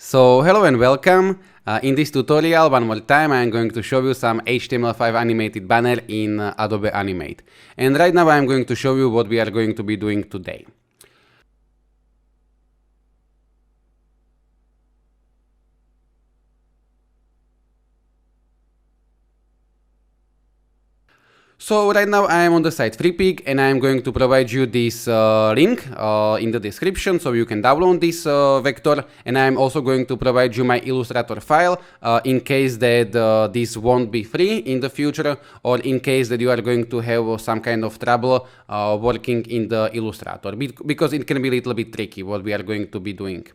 So hello and welcome. In this tutorial, one more time, I'm going to show you some HTML5 animated banner in Adobe Animate. And right now I'm going to show you what we are going to be doing today. So right now I am on the site Freepik and I am going to provide you this link in the description so you can download this vector, and I am also going to provide you my Illustrator file in case that this won't be free in the future, or in case that you are going to have some kind of trouble working in the Illustrator, because it can be a little bit tricky what we are going to be doing.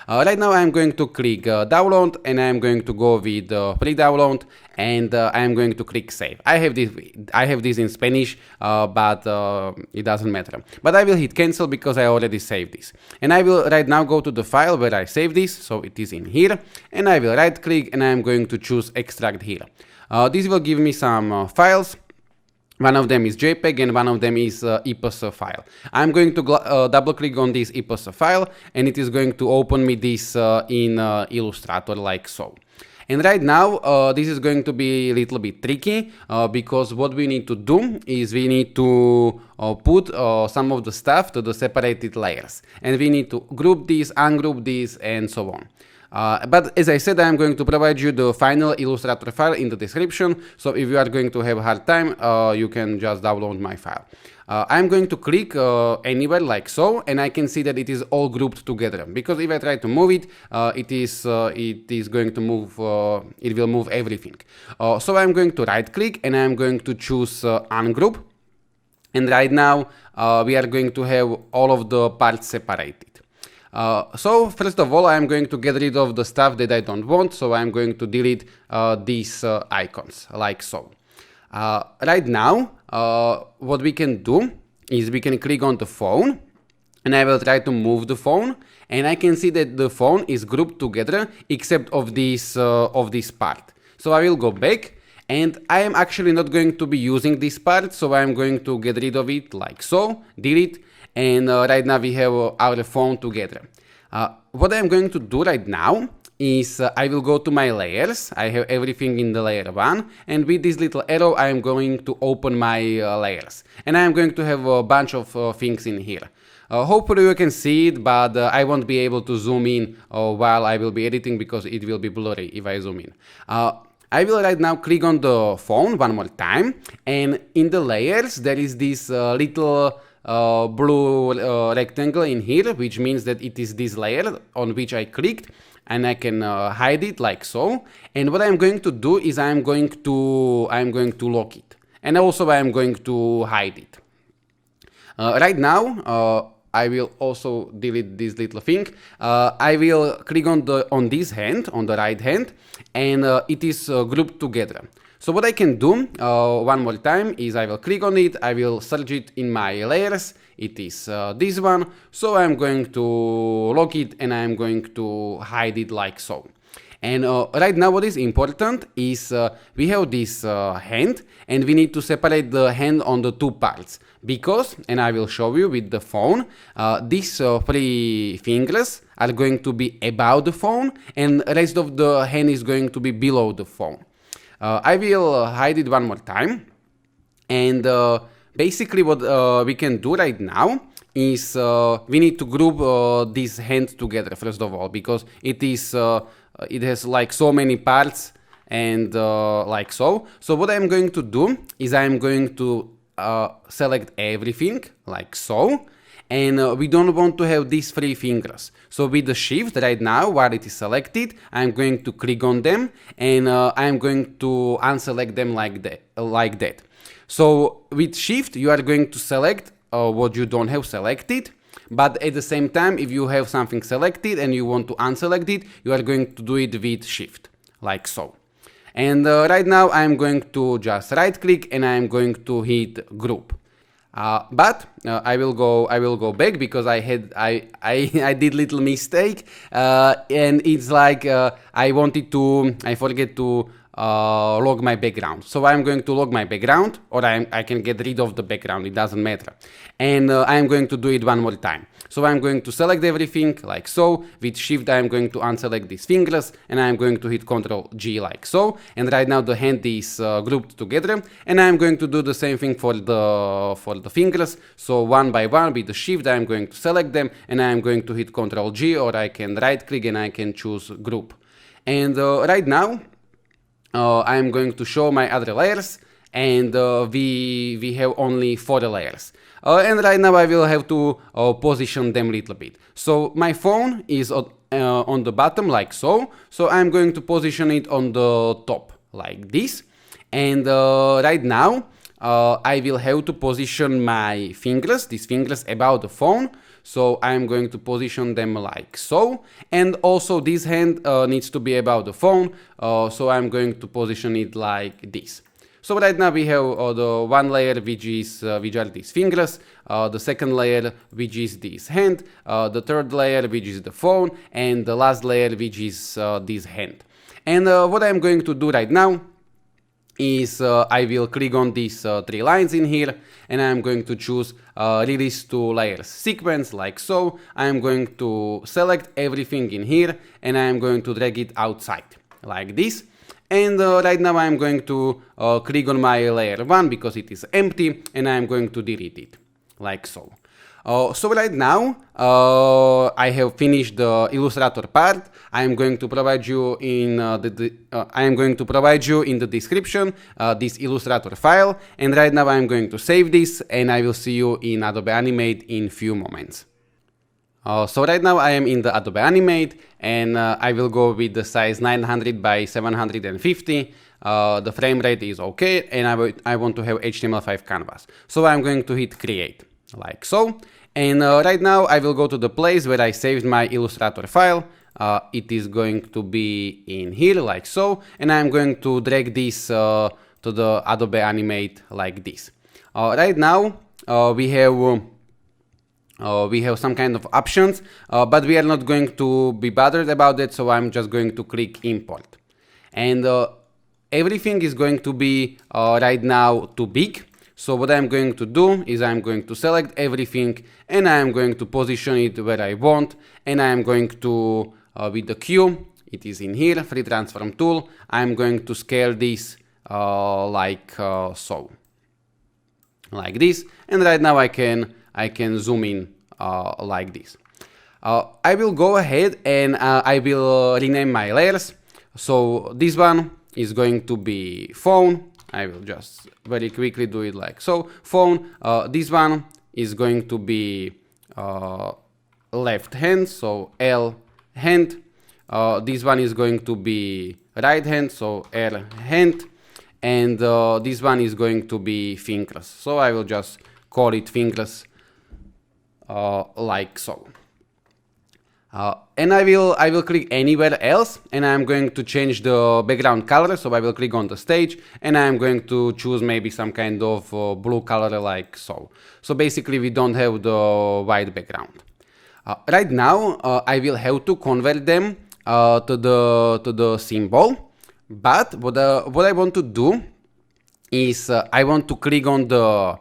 Right now I am going to click download and I am going to go with free download, and I am going to click save. I have this in Spanish, but it doesn't matter. But I will hit cancel because I already saved this. And I will right now go to the file where I saved this, so it is in here, and I will right click and I am going to choose extract here. This will give me some files. One of them is JPEG and one of them is EPS file. I'm going to double click on this EPS file, and it is going to open me this in Illustrator like so. And right now, this is going to be a little bit tricky because what we need to do is we need to put some of the stuff to the separated layers. And we need to group these, ungroup these, and so on. But as I said, I'm going to provide you the final Illustrator file in the description. So if you are going to have a hard time, you can just download my file. I'm going to click anywhere like so, and I can see that it is all grouped together. Because if I try to move it, it is going to move. It will move everything. So I'm going to right click and I'm going to choose ungroup. And right now we are going to have all of the parts separated. So first of all, I'm going to get rid of the stuff that I don't want. So I'm going to delete these icons like so. Right now, what we can do is we can click on the phone, and I will try to move the phone, and I can see that the phone is grouped together except of this part. So I will go back, and I am actually not going to be using this part, so I'm going to get rid of it like so, delete, and right now we have our phone together. What I'm going to do right now is I will go to my layers. I have everything in the layer 1, and with this little arrow I am going to open my layers, and I am going to have a bunch of things in here. Hopefully you can see it, but I won't be able to zoom in while I will be editing because it will be blurry if I zoom in. I will right now click on the phone one more time, and in the layers there is this little blue rectangle in here, which means that it is this layer on which I clicked, and I can hide it like so. And what I'm going to do is I'm going to lock it, and also I'm going to hide it. Right now I will also delete this little thing. I will click on this hand, on the right hand, and it is grouped together. So what I can do one more time is I will click on it, I will search it in my layers, it is this one, so I'm going to lock it and I'm going to hide it like so. And right now what is important is we have this hand, and we need to separate the hand on the two parts, because, and I will show you with the phone, these 3 fingers are going to be above the phone, and the rest of the hand is going to be below the phone. I will hide it one more time, and basically what we can do right now is we need to group these hands together first of all, because it has like so many parts, and like so. So what I'm going to do is I'm going to select everything like so, and we don't want to have these 3 fingers. So with the shift right now, while it is selected, I'm going to click on them, and I'm going to unselect them like that. So with shift, you are going to select what you don't have selected, but at the same time, if you have something selected and you want to unselect it, you are going to do it with shift, like so. And right now I'm going to just right click and I'm going to hit group. But I will go back because I did little mistake, and it's like I forget to log my background. So I'm going to log my background, or I can get rid of the background, it doesn't matter. And I'm going to do it one more time. So I'm going to select everything like so. With Shift I'm going to unselect these fingers, and I'm going to hit Ctrl G like so. And right now the hand is grouped together, and I'm going to do the same thing for the fingers. So one by one with the Shift I'm going to select them, and I'm going to hit Ctrl G, or I can right click and I can choose group. And right now I'm going to show my other layers, and we have only 4 layers. And right now I will have to position them a little bit. So my phone is on the bottom like so. So I'm going to position it on the top like this. And right now I will have to position my fingers, these fingers above the phone. So I'm going to position them like so. And also this hand needs to be above the phone. So I'm going to position it like this. So right now we have the one layer which are these fingers, the second layer which is this hand, the third layer which is the phone, and the last layer which is this hand. And what I'm going to do right now is I will click on these 3 lines in here, and I'm going to choose release to layers sequence like so. I'm going to select everything in here, and I'm going to drag it outside like this. And right now I'm going to click on my layer 1 because it is empty, and I'm going to delete it like so. So right now I have finished the Illustrator part. I am going to provide you in the description this Illustrator file, and right now I'm going to save this, and I will see you in Adobe Animate in few moments. So right now I am in the Adobe Animate, and I will go with the size 900 by 750. The frame rate is okay, and I want to have HTML5 canvas. So I'm going to hit create like so. And right now I will go to the place where I saved my Illustrator file. It is going to be in here like so, and I'm going to drag this to the Adobe Animate like this. Right now we have some kind of options, but we are not going to be bothered about it, so I'm just going to click import. And everything is going to be right now too big. So what I'm going to do is I'm going to select everything, and I'm going to position it where I want, and I'm going to, with the Q, it is in here, free transform tool, I'm going to scale this like so, like this, and right now I can zoom in like this. I will go ahead and I will rename my layers. So this one is going to be phone. I will just very quickly do it like so. Phone. This one is going to be left hand, so L hand. This one is going to be right hand, so R hand. And this one is going to be fingers. So I will just call it fingers like so. And I will click anywhere else, and I'm going to change the background color. So I will click on the stage, and I'm going to choose maybe some kind of blue color like so. So basically we don't have the white background. Right now I will have to convert them to the symbol. But what I want to do is I want to click on the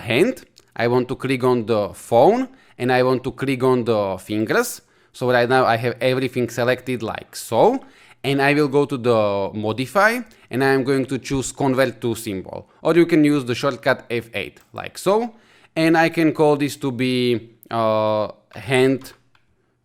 hand, I want to click on the phone, and I want to click on the fingers. So right now I have everything selected like so, and I will go to the modify, and I'm going to choose convert to symbol, or you can use the shortcut F8 like so, and I can call this to be hand.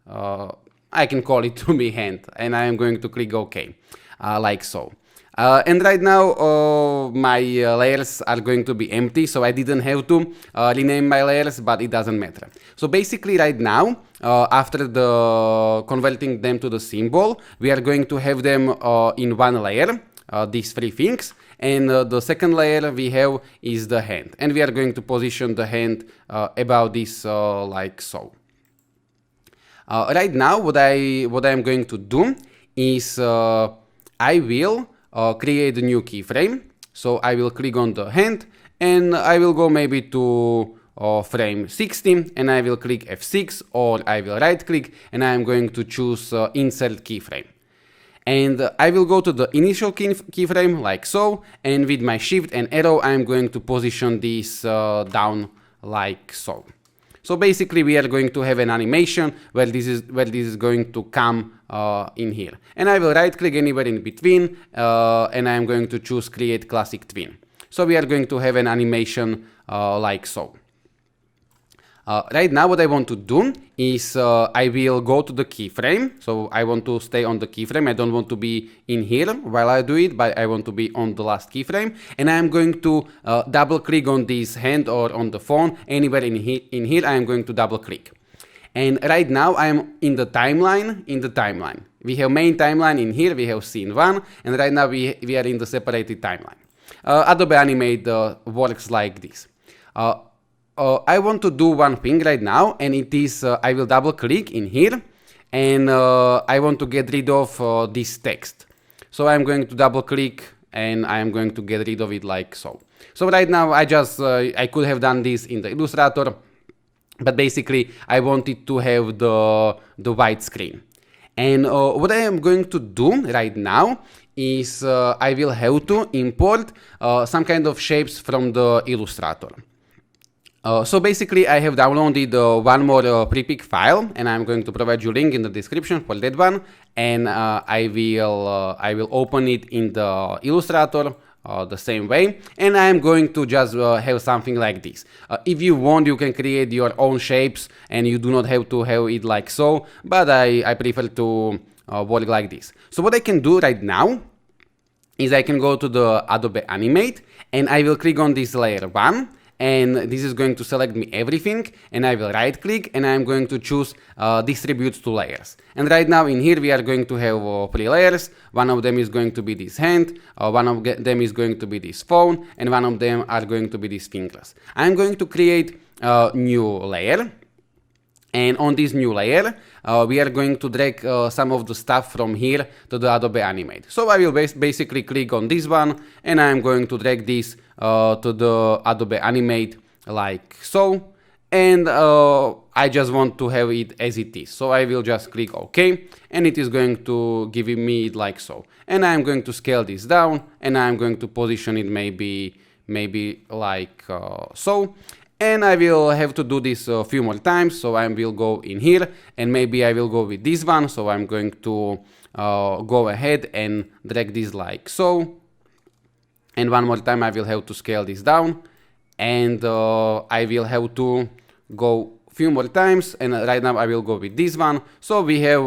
I can call it to be hand, and I am going to click OK like so. And right now my layers are going to be empty, so I didn't have to rename my layers, but it doesn't matter. So basically right now, after the converting them to the symbol, we are going to have them in one layer, these 3 things, and the second layer we have is the hand, and we are going to position the hand above this like so. Right now what I am going to do is I will create a new keyframe. So I will click on the hand, and I will go maybe to frame 16, and I will click F6, or I will right click, and I am going to choose insert keyframe. And I will go to the initial keyframe like so, and with my shift and arrow I'm going to position this down like so. So basically we are going to have an animation where this is going to come in here. And I will right click anywhere in between and I'm going to choose create classic twin. So we are going to have an animation like so. Right now what I want to do is I will go to the keyframe. So I want to stay on the keyframe. I don't want to be in here while I do it, but I want to be on the last keyframe. And I'm going to double click on this hand or on the phone. Anywhere in here I am going to double click. And right now I'm in the timeline. We have main timeline in here, we have scene 1, and right now we are in the separated timeline. Adobe Animate works like this. I want to do one thing right now, and it is I will double click in here, and I want to get rid of this text. So I'm going to double click and I'm going to get rid of it like so. So right now I could have done this in the Illustrator, but basically I wanted to have the white screen. And what I am going to do right now is I will have to import some kind of shapes from the Illustrator. So basically I have downloaded one more Freepik file, and I'm going to provide you a link in the description for that one, and I will open it in the Illustrator the same way, and I'm going to just have something like this. If you want, you can create your own shapes and you do not have to have it like so, but I prefer to work like this. So what I can do right now is I can go to the Adobe Animate and I will click on this layer 1, and this is going to select me everything, and I will right click and I'm going to choose distribute to layers. And right now in here we are going to have 3 layers. One of them is going to be this hand, one of them is going to be this phone, and one of them are going to be these fingers. I'm going to create a new layer, and on this new layer we are going to drag some of the stuff from here to the Adobe Animate. So I will basically click on this one and I'm going to drag this to the Adobe Animate like so, and I just want to have it as it is. So I will just click OK, and it is going to give me it like so. And I'm going to scale this down and I'm going to position it maybe like so. And I will have to do this a few more times, so I will go in here and maybe I will go with this one. So I'm going to go ahead and drag this like so. And one more time I will have to scale this down, and I will have to go a few more times, and right now I will go with this one. So we have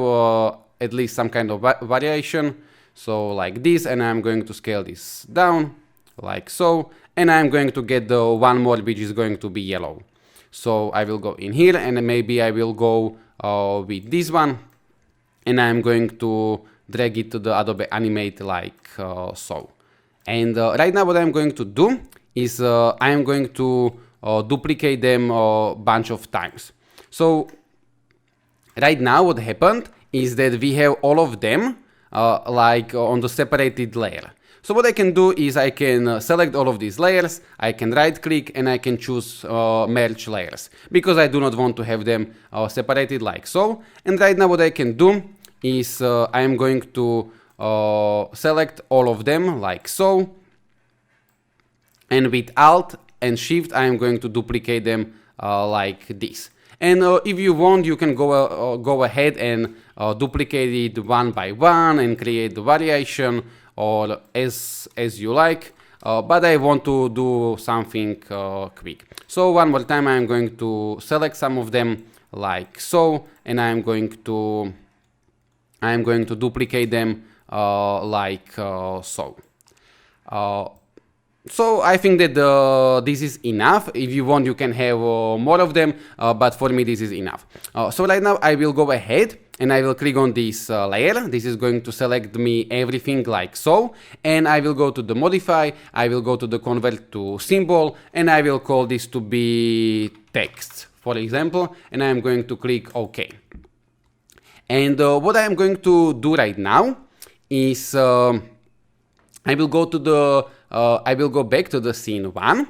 at least some kind of variation, so like this, and I'm going to scale this down like so. And I'm going to get the one more which is going to be yellow. So I will go in here and maybe I will go with this one, and I'm going to drag it to the Adobe Animate like so. And right now what I'm going to do is I am going to duplicate them a bunch of times. So right now what happened is that we have all of them like on the separated layer. So what I can do is I can select all of these layers, I can right click and I can choose merge layers, because I do not want to have them separated like so. And right now what I can do is I am going to select all of them like so, and with Alt and Shift I am going to duplicate them like this. And if you want, you can go ahead and duplicate it one by one and create the variation, or as you like, but I want to do something quick. So one more time I'm going to select some of them like so, and I'm going to duplicate them like so. So I think that this is enough. If you want, you can have more of them, but for me this is enough. So right now I will go ahead and I will click on this layer. This is going to select me everything like so, and I will go to the modify, I will go to the convert to symbol, and I will call this to be text, for example, and I am going to click OK. And what I am going to do right now is I will go back to the scene 1,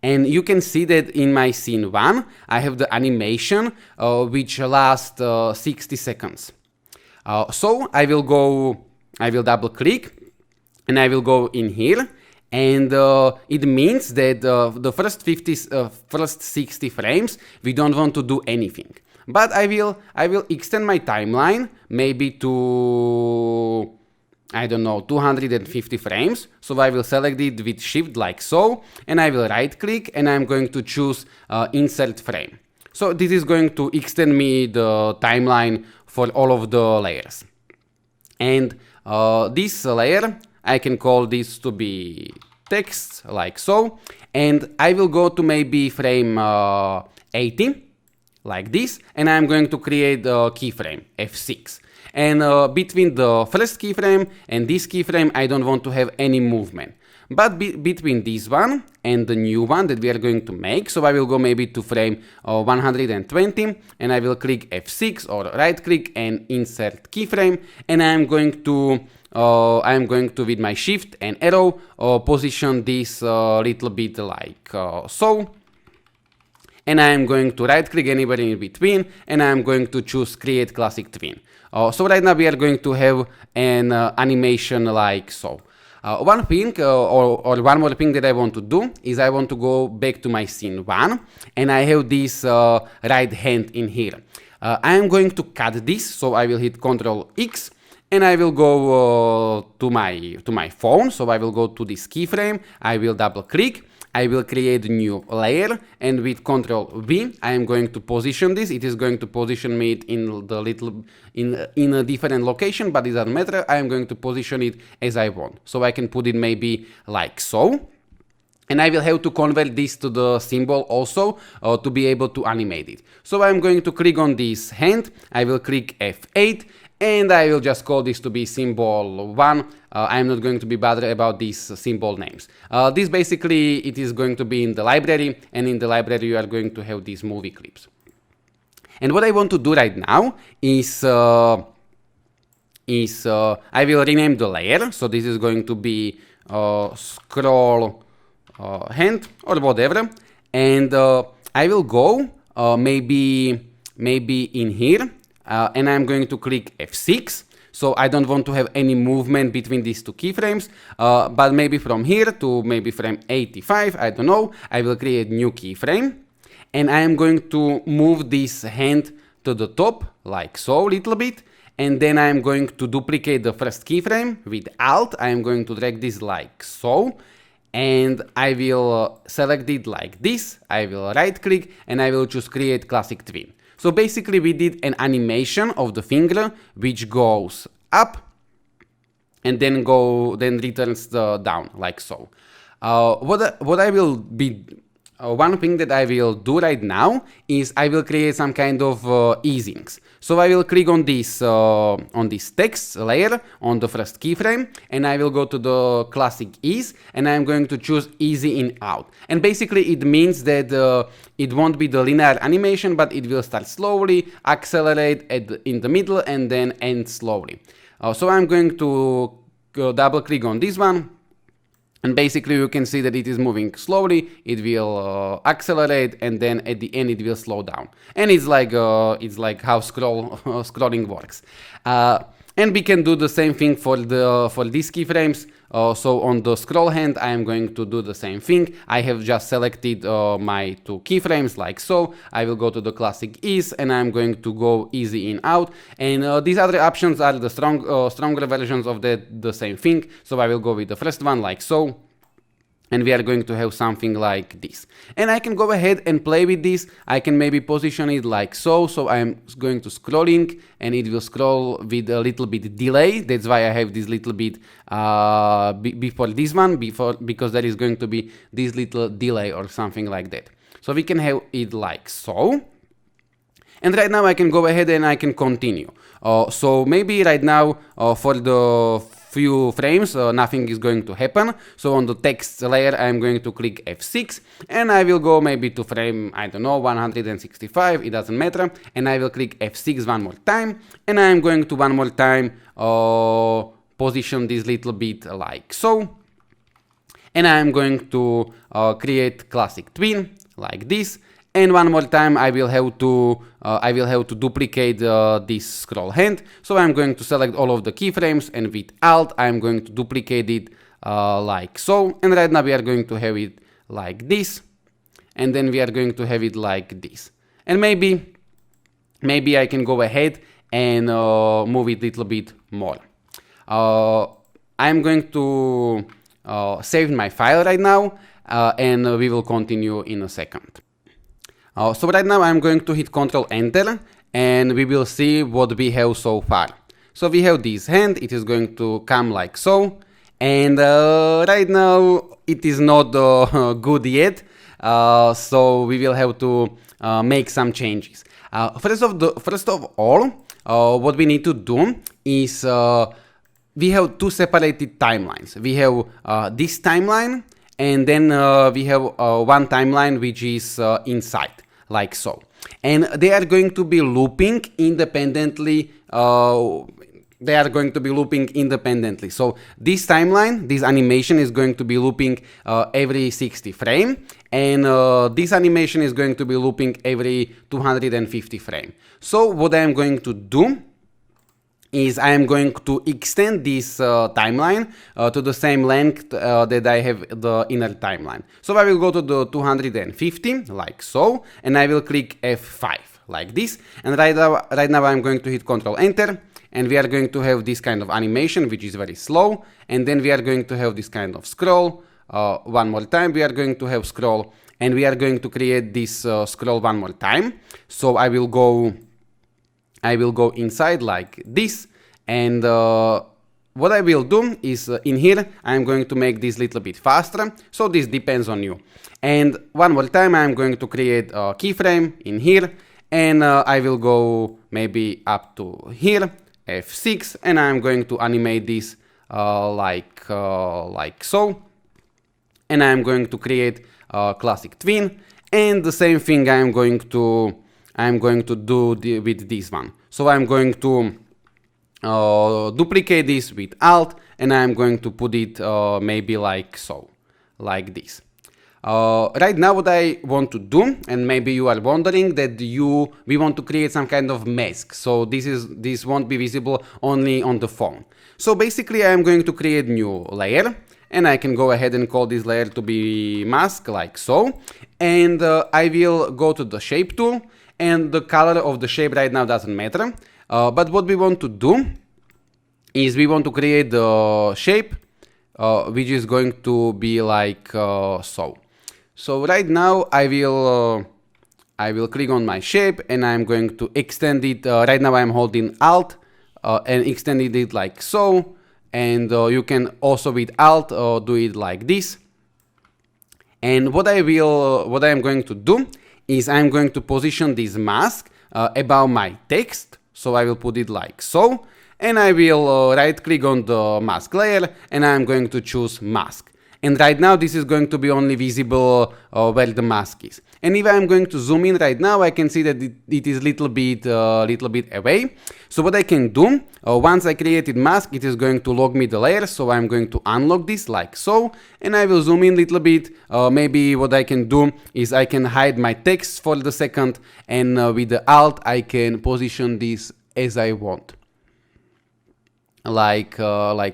and you can see that in my scene 1 I have the animation which lasts 60 seconds. So I will go I will double click and I will go in here. And it means that the first 60 frames, we don't want to do anything. But I will extend my timeline maybe to, I don't know, 250 frames. So I will select it with Shift like so, and I will right click and I'm going to choose Insert Frame. So this is going to extend me the timeline for all of the layers. And this layer, I can call this to be text like so, and I will go to maybe frame 80 like this, and I'm going to create the keyframe F6. And between the first keyframe and this keyframe, I don't want to have any movement. But between this one and the new one that we are going to make, so I will go maybe to frame 120, and I will click F6 or right click and insert keyframe, and I'm going to with my shift and arrow position this little bit like so. And I'm going to right click anywhere in between, and I'm going to choose create classic twin. So right now we are going to have an animation like so. One thing or one more thing that I want to do is I want to go back to my scene 1, and I have this right hand in here. I am going to cut this, so I will hit Ctrl X, and I will go to my phone. So I will go to this keyframe, I will double click, I will create a new layer, and with Ctrl V, I am going to position this. It is going to position me in a different location, but it doesn't matter. I am going to position it as I want. So I can put it maybe like so. And I will have to convert this to the symbol also to be able to animate it. So I'm going to click on this hand, I will click F8, and I will just call this to be symbol 1. I'm not going to be bothered about these symbol names. This basically, it is going to be in the library, and in the library you are going to have these movie clips. And what I want to do right now is I will rename the layer. So this is going to be scroll hand or whatever, and I will go maybe in here. And I'm going to click F6, so I don't want to have any movement between these two keyframes, but maybe from here to maybe frame 85, I don't know, I will create new keyframe, and I am going to move this hand to the top, like so, little bit, and then I am going to duplicate the first keyframe with Alt. I am going to drag this like so, and I will select it like this, I will right click, and I will choose create classic twin. So basically we did an animation of the finger which goes up and then returns down like so. What I will be one thing that I will do right now is I will create some kind of easings. So I will click on this text layer on the first keyframe, and I will go to the classic ease, and I'm going to choose easy in out. And basically it means that it won't be the linear animation, but it will start slowly, accelerate in the middle, and then end slowly. So I'm going to double click on this one. And basically you can see that it is moving slowly, it will accelerate, and then at the end it will slow down. And it's like how scrolling works. And we can do the same thing for these keyframes. So on the scroll hand, I am going to do the same thing. I have just selected my two keyframes like so. I will go to the classic ease, and I'm going to go easy in out. And these other options are the stronger versions of the same thing. So I will go with the first one like so. And we are going to have something like this. And I can go ahead and play with this. I can maybe position it like so. So I'm going to scrolling, and it will scroll with a little bit delay. That's why I have this little bit before this one, because there is going to be this little delay or something like that. So we can have it like so. And right now I can go ahead and I can continue. So maybe right now for the few frames nothing is going to happen. So on the text layer I'm going to click F6, and I will go maybe to frame, I don't know, 165, it doesn't matter, and I will click F6 one more time, and I'm going to one more time position this little bit like so, and I'm going to create classic twin like this. And one more time I will have to duplicate this scroll hand. So I'm going to select all of the keyframes, and with Alt I'm going to duplicate it like so. And right now we are going to have it like this, and then we are going to have it like this. And maybe I can go ahead and move it a little bit more. I'm going to save my file right now, and we will continue in a second. So right now I'm going to hit Ctrl Enter, and we will see what we have so far. So we have this hand, it is going to come like so, and right now it is not good yet, so we will have to make some changes. First of all, what we need to do is we have two separated timelines. We have this timeline, and then we have one timeline which is inside, like so. And they are going to be looping independently. So this timeline, this animation is going to be looping every 60 frame, and this animation is going to be looping every 250 frame. So what I am going to do is I am going to extend this timeline to the same length that I have the inner timeline. So I will go to the 250 like so, and I will click F5 like this. And right now I'm going to hit Ctrl Enter, and we are going to have this kind of animation which is very slow, and then we are going to have this kind of scroll. One more time we are going to have scroll, and we are going to create this scroll one more time. So I will go inside like this, and what I will do is in here I'm going to make this little bit faster, so this depends on you. And one more time I'm going to create a keyframe in here, and I will go maybe up to here, F6, and I'm going to animate this like so, and I'm going to create a classic twin, and the same thing I'm going to do with this one. So I'm going to duplicate this with Alt, and I'm going to put it maybe like so, like this. Right now what I want to do, and maybe you are wondering that we want to create some kind of mask, so this won't be visible only on the phone. So basically I'm going to create new layer, and I can go ahead and call this layer to be mask like so, and I will go to the shape tool, and the color of the shape right now doesn't matter, but what we want to do is we want to create the shape which is going to be like so. So right now I will click on my shape, and I'm going to extend it. Right now I'm holding Alt and extending it like so, and you can also with Alt do it like this. And what I am going to do is I'm going to position this mask above my text. So I will put it like so, and I will right click on the mask layer, and I'm going to choose mask. And right now this is going to be only visible where the mask is. And if I'm going to zoom in right now, I can see that it is little bit away. So what I can do, once I created mask, it is going to lock me the layer. So I'm going to unlock this like so, and I will zoom in a little bit. Maybe what I can do is I can hide my text for the second, and with the Alt I can position this as I want, like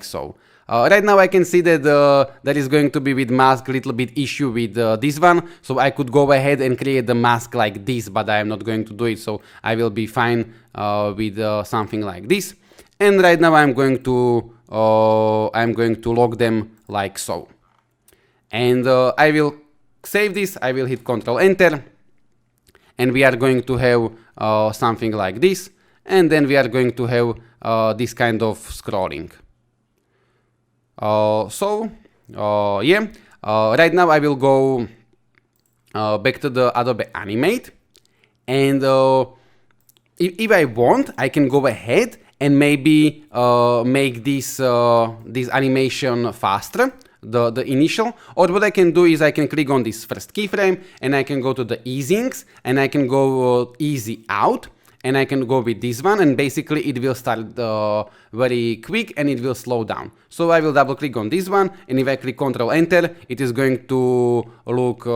so. Right now I can see that there is going to be with mask a little bit issue with this one, so I could go ahead and create the mask like this, but I am not going to do it, so I will be fine with something like this. And right now I'm going to lock them like so. And I will save this, I will hit Ctrl Enter, and we are going to have something like this, and then we are going to have this kind of scrolling. Right now I will go back to the Adobe Animate, and if I want, I can go ahead and maybe make this animation faster, the initial. Or what I can do is I can click on this first keyframe, and I can go to the easings, and I can go easy out, and I can go with this one, and basically it will start very quick and it will slow down. So I will double click on this one, and if I click Ctrl Enter, it is going to look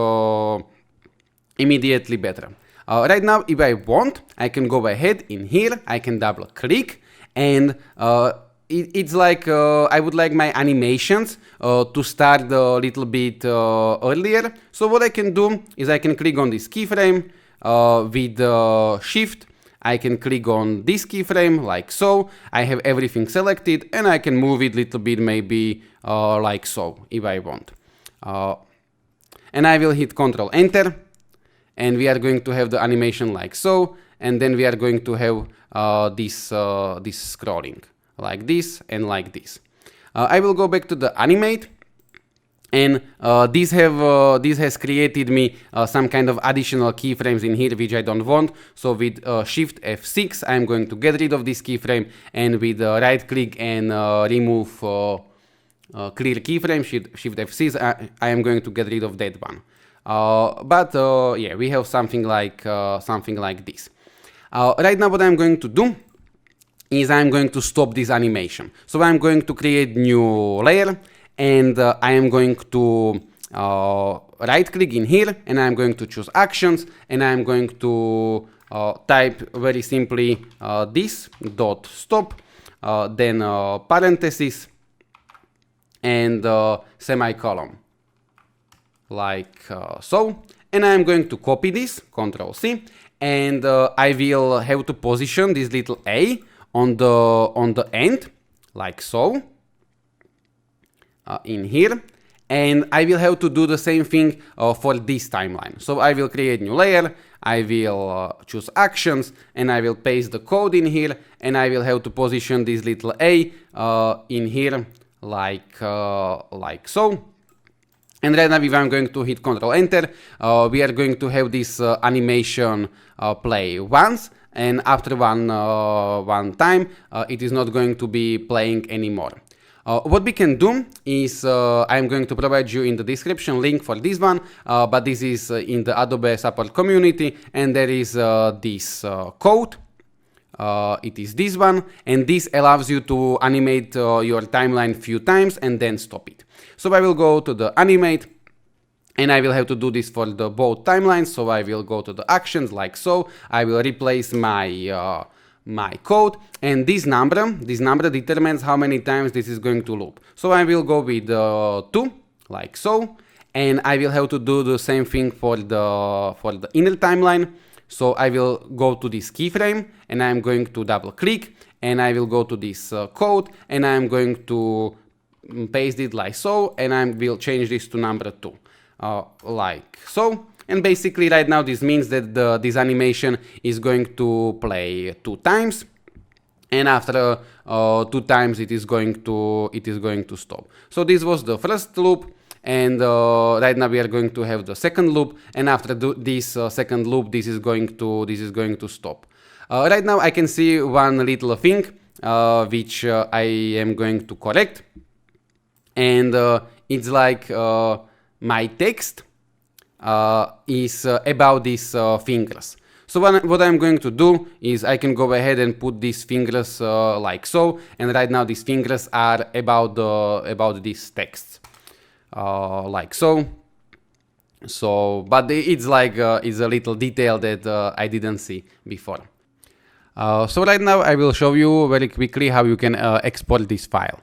immediately better. Right now, if I want, I can go ahead in here, I can double click, and it's like I would like my animations to start a little bit earlier. So what I can do is I can click on this keyframe with Shift. I can click on this keyframe like so. I have everything selected, and I can move it a little bit, maybe like so, if I want. And I will hit Ctrl Enter, and we are going to have the animation like so, and then we are going to have this scrolling like this and like this. I will go back to the Animate, and this has created me some kind of additional keyframes in here which I don't want. So with Shift F6 I'm going to get rid of this keyframe, and with right click and remove clear keyframe, Shift F6, I am going to get rid of that one. Yeah, we have something like this. Right now what I'm going to do is I'm going to stop this animation. So I'm going to create new layer, and I am going to right click in here, and I'm going to choose actions, and I'm going to type very simply this dot stop, then parenthesis and semicolon like so, and I'm going to copy this, Ctrl C, and I will have to position this little A on the end like so in here, and I will have to do the same thing for this timeline. So I will create new layer, I will choose actions, and I will paste the code in here, and I will have to position this little A in here like so. And right now if I'm going to hit Ctrl Enter, we are going to have this animation play once, and after one time it is not going to be playing anymore. What we can do is I'm going to provide you in the description link for this one, but this is in the Adobe support community, and there is this code. It is this one, and this allows you to animate your timeline few times and then stop it. So I will go to the Animate, and I will have to do this for the both timelines. So I will go to the actions like so. I will replace my my code, and this number determines how many times this is going to loop. So I will go with 2 like so, and I will have to do the same thing for the inner timeline. So I will go to this keyframe, and I'm going to double click, and I will go to this code, and I'm going to paste it like so, and I will change this to number 2 like so. And basically right now this means that this animation is going to play 2 times, and after 2 times it is going to stop. So this was the first loop, and right now we are going to have the second loop, and after this second loop this is going to stop. Right now I can see one little thing which I am going to correct, and it's like my text is about these fingers. So what I'm going to do is I can go ahead and put these fingers like so, and right now these fingers are about these texts like so. But it's like it's a little detail that I didn't see before. So right now I will show you very quickly how you can export this file.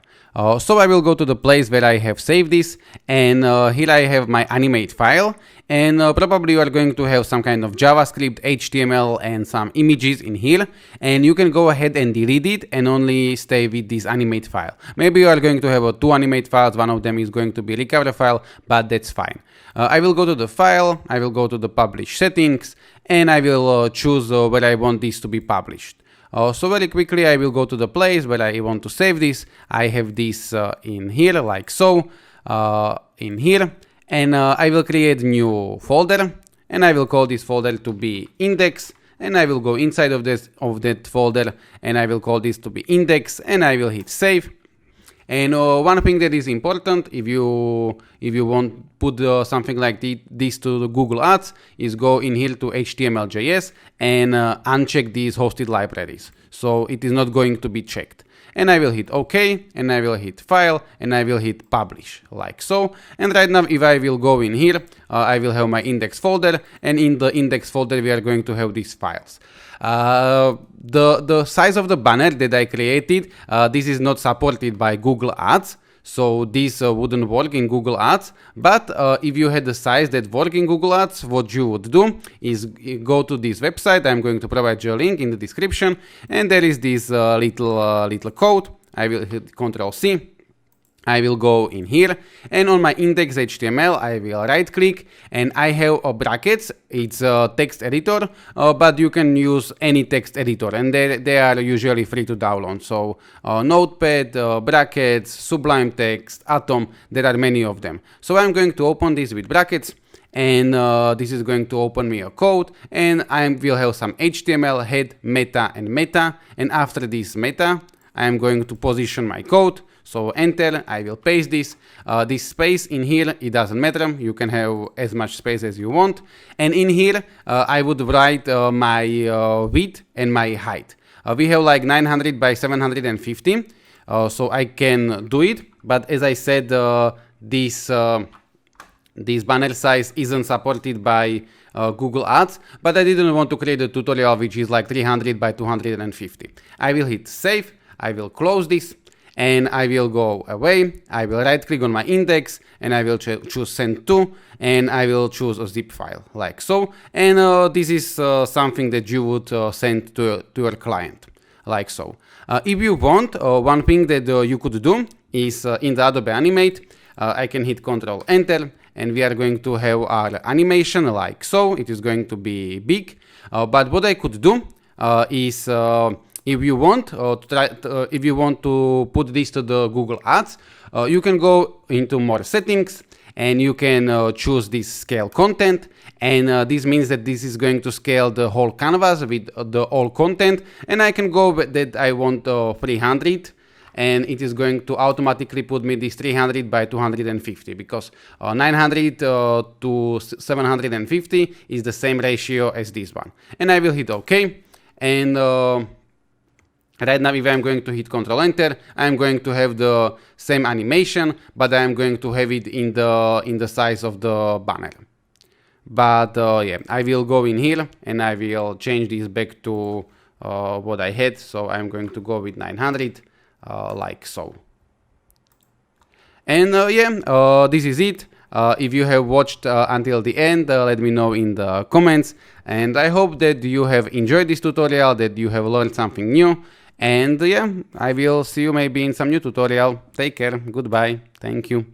So I will go to the place where I have saved this, and here I have my animate file, and probably you are going to have some kind of JavaScript, HTML, and some images in here, and you can go ahead and delete it and only stay with this animate file. Maybe you are going to have 2 animate files, one of them is going to be recover file, but that's fine. I will go to the file, I will go to the publish settings, and I will choose where I want this to be published. So very quickly I will go to the place where I want to save this. I have this in here like so, in here, and I will create new folder, and I will call this folder to be index, and I will go inside of that folder, and I will call this to be index, and I will hit save. And one thing that is important, if you want put something like this to the Google Ads, is go in here to HTML.js and uncheck these hosted libraries. So it is not going to be checked. and I will hit OK, and I will hit File, and I will hit Publish, like so. And right now, if I will go in here, I will have my index folder, and in the index folder, we are going to have these files. The size of the banner that I created, this is not supported by Google Ads. So this wouldn't work in Google Ads, but if you had the size that work in Google Ads, what you would do is go to this website. I'm going to provide you a link in the description, and there is this little code. I will hit Ctrl+C. I will go in here, and on my index HTML, I will right click, and I have a brackets. It's a text editor, but you can use any text editor, and they are usually free to download. So Notepad, brackets, Sublime Text, Atom, there are many of them. So I'm going to open this with brackets, and this is going to open me a code, and I will have some HTML, head, meta, and after this meta, I am going to position my code. So enter, I will paste this. This space in here, it doesn't matter. You can have as much space as you want. And in here, I would write my width and my height. We have like 900 by 750. So I can do it. But as I said, this banner size isn't supported by Google Ads, but I didn't want to create a tutorial which is like 300 by 250. I will hit save, I will close this, and I will go away. I will right click on my index, and I will choose send to, and I will choose a zip file, like so. And this is something that you would send to your client, like so. If you want, one thing that you could do is in the Adobe Animate, I can hit Ctrl Enter, and we are going to have our animation like so. It is going to be big, but what I could do is if you want to put this to the Google Ads, you can go into more settings, and you can choose this scale content, and this means that this is going to scale the whole canvas with the all content, and I can go with that I want 300, and it is going to automatically put me this 300 by 250, because 900 to 750 is the same ratio as this one. And I will hit OK, and right now, if I'm going to hit Ctrl Enter, I'm going to have the same animation, but I'm going to have it in the size of the banner. But yeah, I will go in here, and I will change this back to what I had. So I'm going to go with 900, like so. And yeah, this is it. If you have watched until the end, let me know in the comments. And I hope that you have enjoyed this tutorial, that you have learned something new. And yeah, I will see you maybe in some new tutorial. Take care. Goodbye. Thank you.